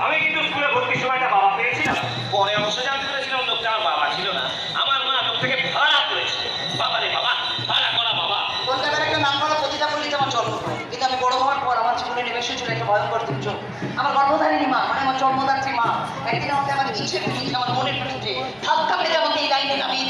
আমি কিন্তু স্কুলে ভর্তির সময় একটা বাবা পেয়েছিলাম, পরে অবশ্য জানতে পেরেছিলাম লোকটা আমার বাবা ছিল না, আমার মা লোক থেকে ভাড়া করেছিল। বাবা রে বাবা, ভাড়া করা বাবা। কলকাতার একটা নাম করা প্রতিটা পল্লীতে আমার জন্ম, কিন্তু আমি বড় হওয়ার পর আমার জীবনে নেমে এসেছিল একটা ভয়ঙ্কর দুর্যোগ। আমার গর্ভধারিণী মা, মানে আমার জন্মদাত্রী মা, একদিন আমাকে আমার ইচ্ছে পিঠে, আমার মনের পিঠে ধাক্কা মেরে আমাকে এই লাইনে নামিয়ে